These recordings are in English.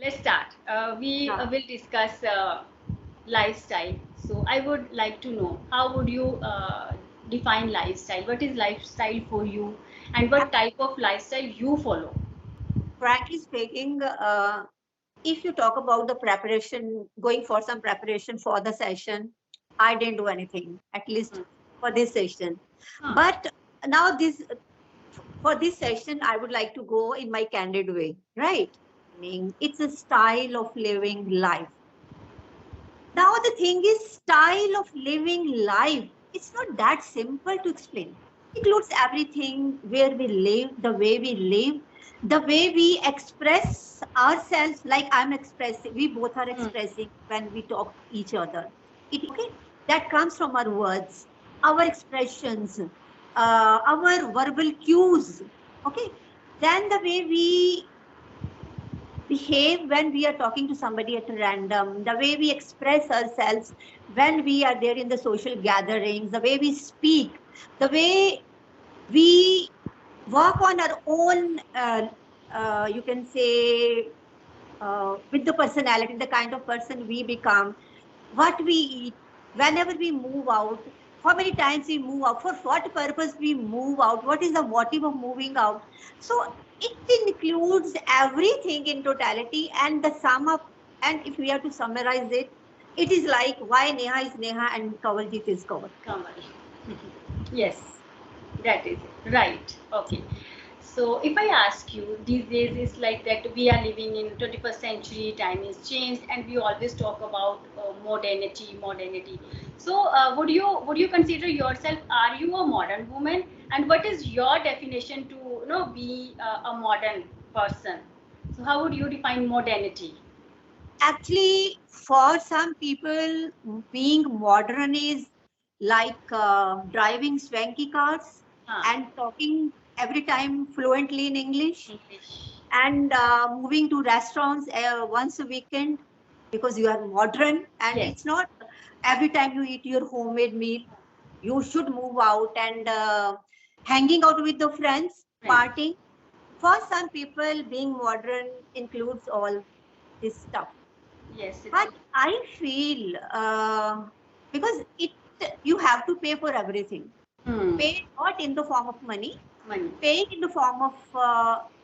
let's start. We Yeah. will discuss lifestyle. So I would like to know, how would you define lifestyle? What is lifestyle for you, and what type of lifestyle you follow? Frankly speaking, if you talk about the preparation, going for some preparation for the session, I didn't do anything, at least Hmm. for this session. Huh. But now for this session, I would like to go in my candid way, right? Meaning it's a style of living life. Now the thing is, style of living life. It's not that simple to explain. Includes everything where we live, the way we express ourselves. Like I'm expressing, we both are Hmm. expressing when we talk to each other. Okay, that comes from our words, our expressions, our verbal cues. Okay, then the way we behave when we are talking to somebody at random, the way we express ourselves when we are there in the social gatherings, the way we speak, the way we work on our own, you can say, with the personality, the kind of person we become, what we eat, whenever we move out, how many times we move out, for what purpose we move out, what is the motive of moving out. So it includes everything in totality, and the sum up, and if we have to summarize it, it is like why Neha is Neha and Kawaljit is Kawal. Kamal. Yes, Yes. that is it. Right. Okay. So if I ask you, these days it's like that we are living in 21st century, time is changed, and we always talk about modernity, modernity. So would you consider yourself, are you a modern woman, and what is your definition to be a modern person? So how would you define modernity? Actually, for some people, being modern is like driving swanky cars Huh. and talking every time fluently in English, English. and moving to restaurants once a weekend because you are modern, and Yes. it's not every time you eat your homemade meal. You should move out and hanging out with the friends, Friends. partying. For some people, being modern includes all this stuff. Yes, it's But a I feel because it you have to pay for everything. hmm. Pay not in the form of money, Money. pay in the form of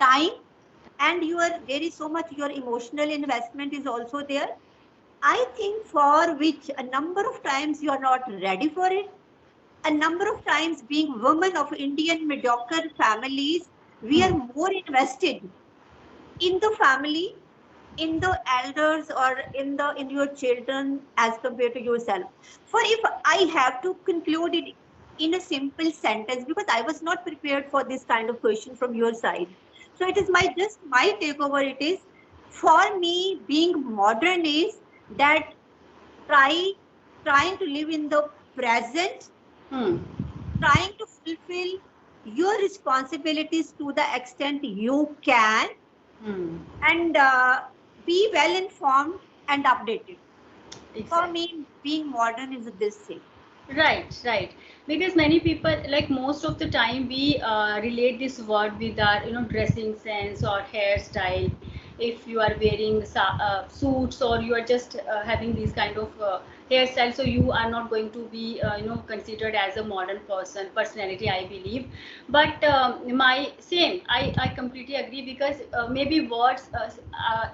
time, and there is so much your emotional investment is also there. I think for which a number of times you are not ready for it. A number of times, being women of Indian mediocre families, we are Hmm. more invested in the family, in the elders, or in your children as compared to yourself. For if I have to conclude it in a simple sentence, because I was not prepared for this kind of question from your side, so it is my takeover. It is, for me, being modern is that try trying to live in the present, Hmm. trying to fulfill your responsibilities to the extent you can, Hmm. and be well informed and updated. For Exactly. me, being modern is this thing. Right, right. Because many people, like most of the time, we relate this word with our, dressing sense or hairstyle. If you are wearing suits, or you are just having these kind of hairstyle, so you are not going to be, considered as a modern personality, I believe. But my same, I completely agree, because maybe words,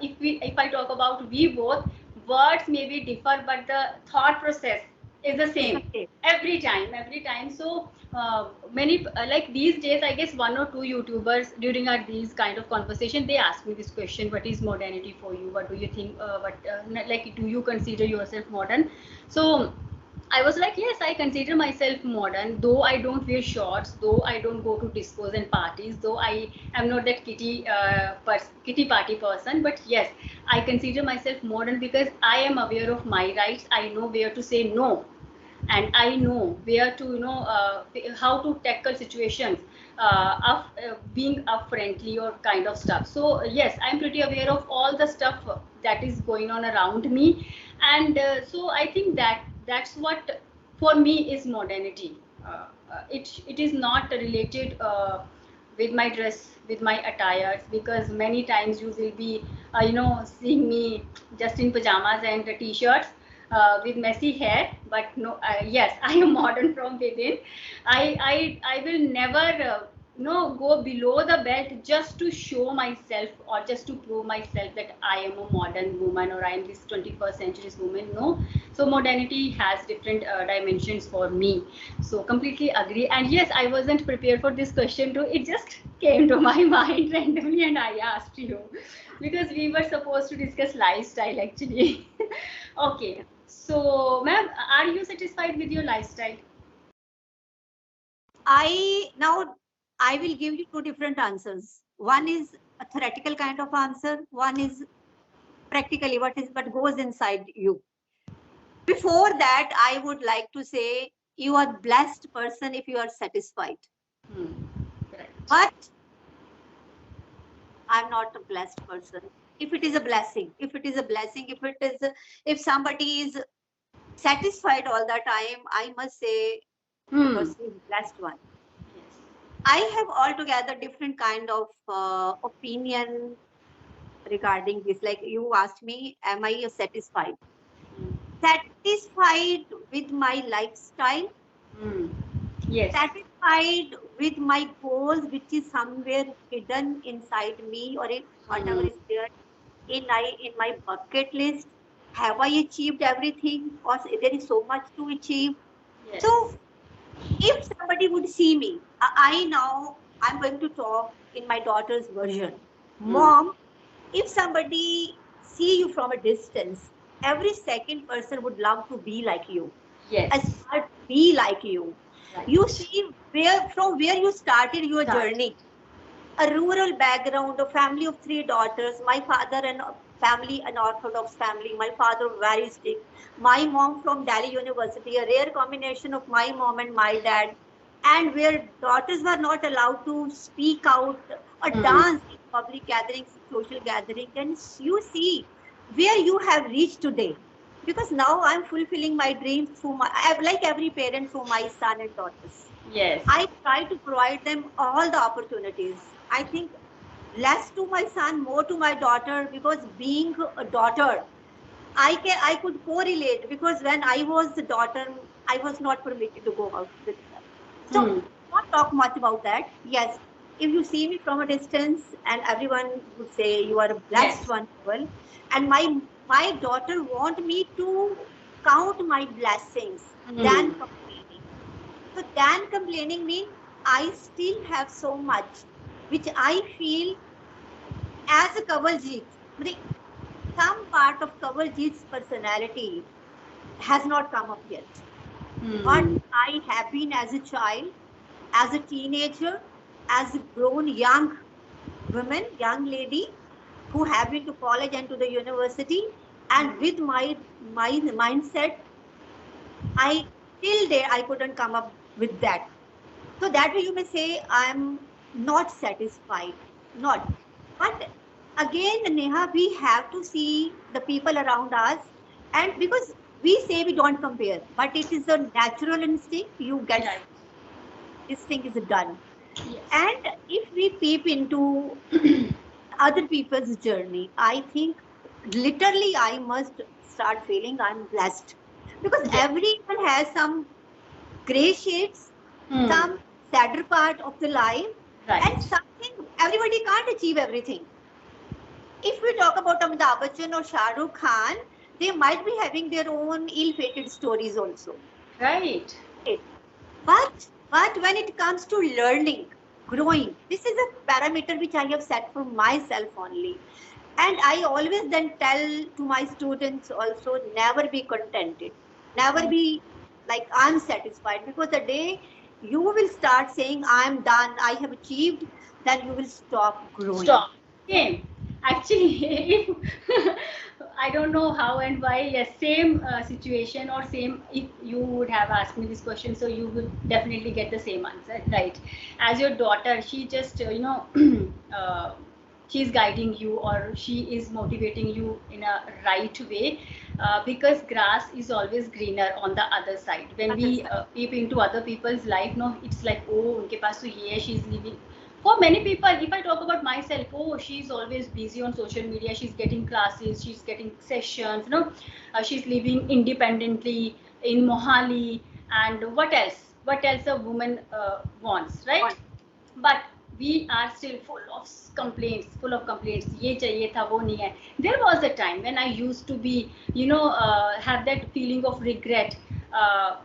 if I talk about we both, words maybe differ, but the thought process is the It's the same same. every time. So many, like these days, I guess one or two YouTubers during our these kind of conversation, they ask me this question: what is modernity for you? What do you think, what like, do you consider yourself modern? So I was like, yes, I consider myself modern, though I don't wear shorts, though I don't go to discos and parties, though I am not that kitty party person. But yes, I consider myself modern because I am aware of my rights. I know where to say no, and I know where to, how to tackle situations, of being up friendly or kind of stuff. So yes, I'm pretty aware of all the stuff that is going on around me. And so I think that that's what for me is modernity. It is not related with my dress, with my attires, because many times you will be, seeing me just in pajamas and t-shirts with messy hair. But no, yes, I am modern from within. I will never. Go below the belt just to show myself or just to prove myself that I am a modern woman or I am this 21st century woman. No, so modernity has different dimensions for me. So completely agree. And yes, I wasn't prepared for this question too. It just came to my mind randomly and I asked you because we were supposed to discuss lifestyle actually. Okay, so ma'am, are you satisfied with your lifestyle? Now I will give you two different answers. One is a theoretical kind of answer. One is practically what goes inside you. Before that, I would like to say you are blessed person if you are satisfied. Right. But I'm not a blessed person. If it is a blessing, if somebody is satisfied all the time, I must say the Hmm. person is blessed one. Yes. I have altogether different kind of opinion regarding this. Like you asked me, am I satisfied? Hmm. Satisfied with my lifestyle, Hmm. Yes. satisfied with my goals, which is somewhere hidden inside me, or if whatever Hmm. is there in my bucket list. Have I achieved everything, or there is so much to achieve? Yes. So if somebody would see me, I'm going to talk in my daughter's version. Hmm. Mom, if somebody see you from a distance, every second person would love to be like you, Yes. aspire to be like you. You Right. see where you started your Start. journey. A rural background, a family of three daughters. My father and family, an Orthodox family. My father very strict. My mom from Delhi University, a rare combination of my mom and my dad, and where daughters were not allowed to speak out or Hmm. dance in public gatherings, social gatherings. And you see where you have reached today. Because now I'm fulfilling my dreams through like every parent, through my son and daughters. Yes. I try to provide them all the opportunities. I think less to my son, more to my daughter, because being a daughter, I could correlate, because when I was a daughter, I was not permitted to go out with them. So Hmm. not talk much about that. Yes, if you see me from a distance, and everyone would say you are a blessed Yes. one, Paul. And my daughter want me to count my blessings Hmm. than complaining. So than complaining means I still have so much which I feel as a Kawaljeet. Some part of Kawaljeet's personality has not come up yet. What Hmm. I have been as a child, as a teenager, as a grown young woman, young lady who have been to college and to the university, and Hmm. with my mindset, I till day I couldn't come up with that. So that way you may say I'm not satisfied. Not. But again, Neha, we have to see the people around us. And because we say we don't compare, but it is a natural instinct. You get Right. this thing is done. Yes. And if we peep into other people's journey, I think literally I must start feeling I'm blessed. Because Yes. everyone has some gray shades, Hmm. some sadder part of the life, and Right. something everybody can't achieve everything. If we talk about Amitabh Bachchan or Shah Rukh Khan, they might be having their own ill-fated stories also. Right. Right. But when it comes to learning, growing, this is a parameter which I have set for myself only. And I always then tell to my students also, never be contented, never be like I'm satisfied, because the day you will start saying I'm done, I have achieved, then you will stop growing. Stop. Same. Actually, if I don't know how and why, yes, same situation or same. If you would have asked me this question, so you would definitely get the same answer, right? As your daughter, she just uh, she's guiding you or she is motivating you in a right way, because grass is always greener on the other side. When we Understand? peep into other people's life, no, it's like, oh, unke paas to ye hai, she's living For many people, if I talk about myself, oh, she's always busy on social media, she's getting classes, she's getting sessions, she's living independently in Mohali, and what else a woman wants, right? But we are still full of complaints, ye chahiye tha wo nahi hai. There was a time when I used to be, have that feeling of regret,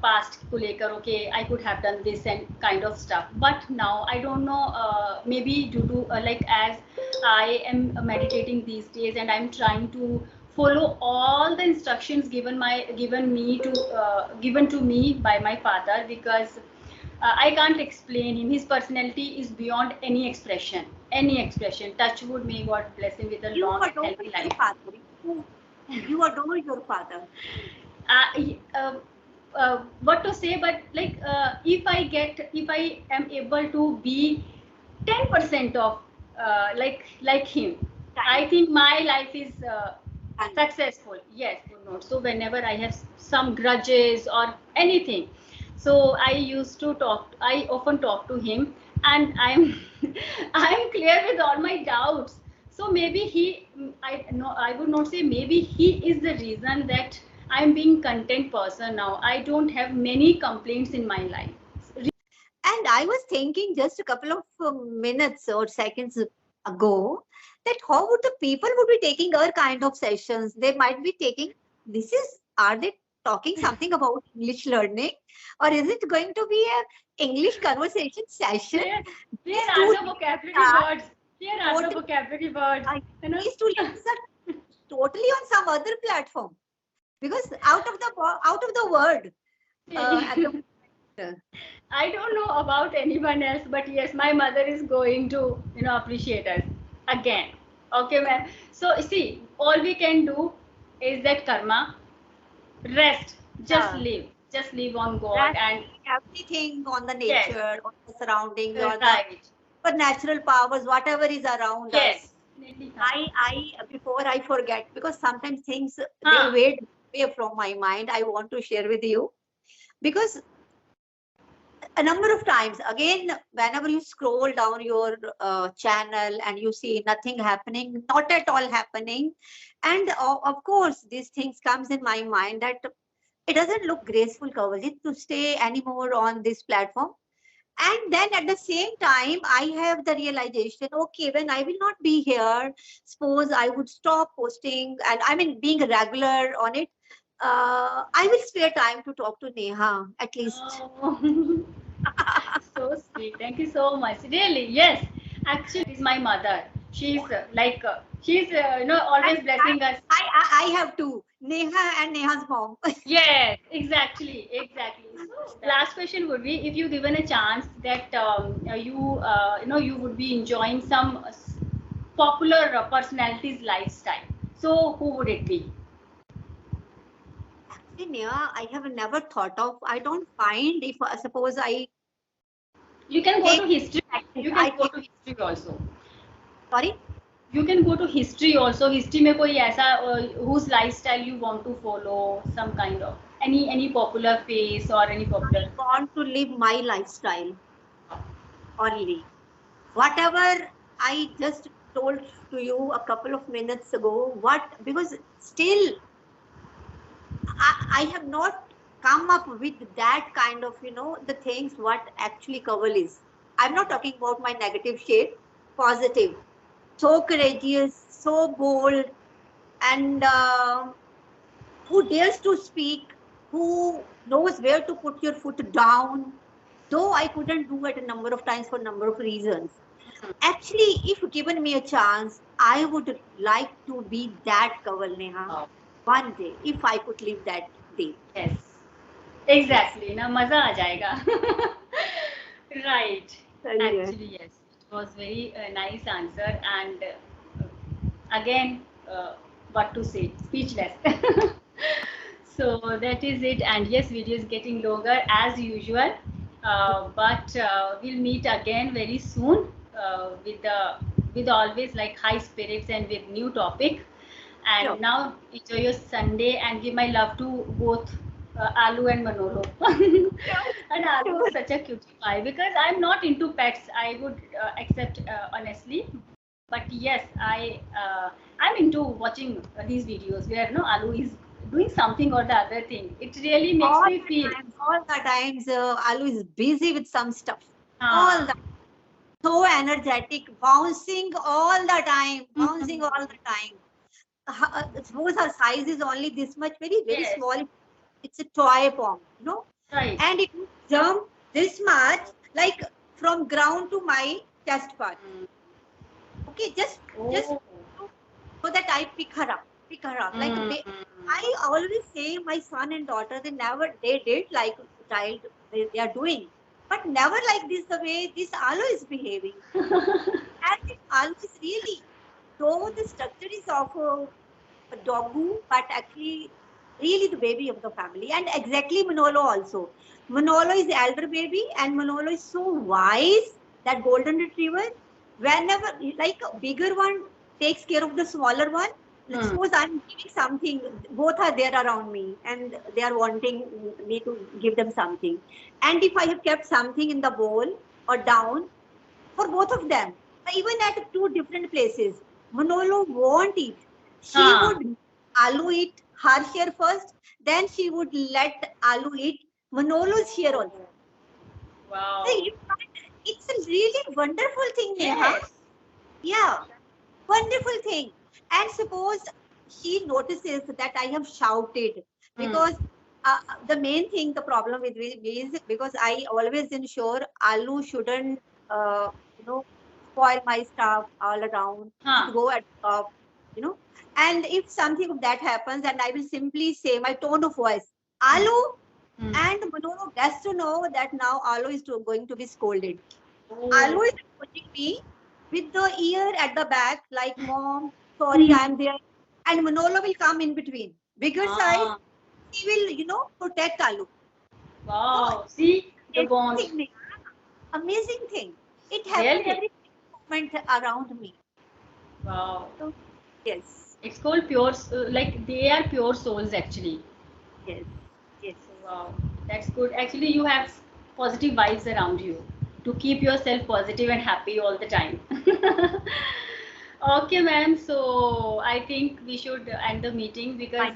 past ko lekar, okay, I could have done this and kind of stuff. But now I don't know, maybe due to like, as I am meditating these days and I'm trying to follow all the instructions given to me by my father, because I can't explain him. His personality is beyond any expression. Any expression. Touch wood, may God bless him with a You long and adore healthy your life. father. You adore your father. Uh, uh, what to say? But like, if I am able to be 10% of like him, I think my life is successful. Yes, good note. So whenever I have some grudges or anything, so I often talk to him, and I'm I'm clear with all my doubts. So maybe I would not say, maybe he is the reason that I'm being content person now. I don't have many complaints in my life. And I was thinking just a couple of minutes or seconds ago that how would the people would be taking our kind of sessions? They might be taking, are they talking something about English learning, or is it going to be a English conversation session? There These are two no ladies vocabulary are words. There are no totally, vocabulary words. these two ladies are totally on some other platform, because out of the world at the I don't know about anyone else, but yes, my mother is going to, appreciate us again. Okay, man. So see, all we can do is that karma, rest, just live on God, rest, and everything on the yes, nature, on the surroundings, on right, the natural powers, whatever is around yes, us. definitely. I before I forget, because sometimes things they Huh. wait away from my mind. I want to share with you, because a number of times, again, whenever you scroll down your channel and you see nothing happening, not at all happening, and of course these things comes in my mind that it doesn't look graceful, Kavalit, to stay anymore on this platform. And then at the same time, I have the realization, okay, when I will not be here, suppose I would stop posting, and I mean being regular on it, I will spare time to talk to Neha at least. Oh. So sweet. Thank you so much. Really, yes. Actually, is my mother. She's And always blessing us. I have two, Neha and Neha's mom. Yes, exactly, exactly. So last question would be, if you given a chance that you would be enjoying some popular personalities lifestyle. So who would it be? Actually, Neha, I have never thought of. I don't find if suppose I You can go take, to history. You can I go take, to history also. sorry. You can go to history also. History में कोई ऐसा whose lifestyle you want to follow, some kind of any popular face or any I popular. want to live my lifestyle only. Whatever I just told to you a couple of minutes ago, because still I have not come up with that kind of, the things what actually Kaval is. I'm not talking about my negative shade, positive. So courageous, so bold, and who dares to speak, who knows where to put your foot down, though I couldn't do it a number of times for a number of reasons. Actually, if given me a chance, I would like to be that Kaval, Neha, one day, if I could live that day. Yes, Yes. exactly. ना मजा आ जाएगा. Right. चलिए. Actually, yes. It was very nice answer, and again, what to say? Speechless. So that is it. And yes, video is getting longer as usual. But we'll meet again very soon, with always like high spirits and with new topic. Sure. And now enjoy your Sunday and give my love to both Alu and Manolo. And Alu is such a cutie pie because I'm not into pets. I would accept honestly, but yes, I'm into watching these videos where no Alu is doing something or the other thing. It really makes me feel. All the times, Alu is busy with some stuff. Ah. All the so energetic, bouncing all the time, bouncing all the time. Suppose her size is only this much, very Yes. small. It's a toy bomb, you know. Right. And it will jump this much, like from ground to my chest part. Okay, just Oh. so that I pick her up, like a baby. I always say my son and daughter, they did like child they are doing, but never like this the way this Alu is behaving. And this Alu is really, though the structure is of a doggo, but actually really the baby of the family. And exactly Manolo also. Manolo is the elder baby, and Manolo is so wise, that golden retriever. Whenever like a bigger one takes care of the smaller one. Let's suppose I'm giving something, both are there around me and they are wanting me to give them something. And if I have kept something in the bowl or down for both of them, even at two different places, Manolo won't eat. She would Alu eat her share first, then she would let Alu eat Manolo's share also. Wow. So it's a really wonderful thing, Neha. Yes. Yeah, wonderful thing. And suppose she notices that I have shouted, because the main thing, the problem with me is because I always ensure Alu shouldn't, you know, spoil my stuff all around. Should go at the top, you know. And if something of that happens, and I will simply say my tone of voice, Alu, and Manolo gets to know that now Alu is going to be scolded. Alu is approaching me with the ear at the back, like, Mom, sorry, I'm there. And Manolo will come in between. Bigger size, he will, protect Alu. Wow. So, See the amazing bond. thing, Neha. Amazing thing. It happened Really? every moment around me. Wow. So, yes, It's called pure, like they are pure souls actually. yes, yes. Wow, that's good. Actually, you have positive vibes around you to keep yourself positive and happy all the time. Okay, ma'am. So I think we should end the meeting because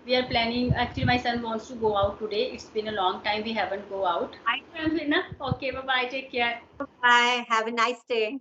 we are planning. Actually, my son wants to go out today. It's been a long time we haven't go out. Bye. Ma'am, okay, bye bye. Take care. Bye. Have a nice day.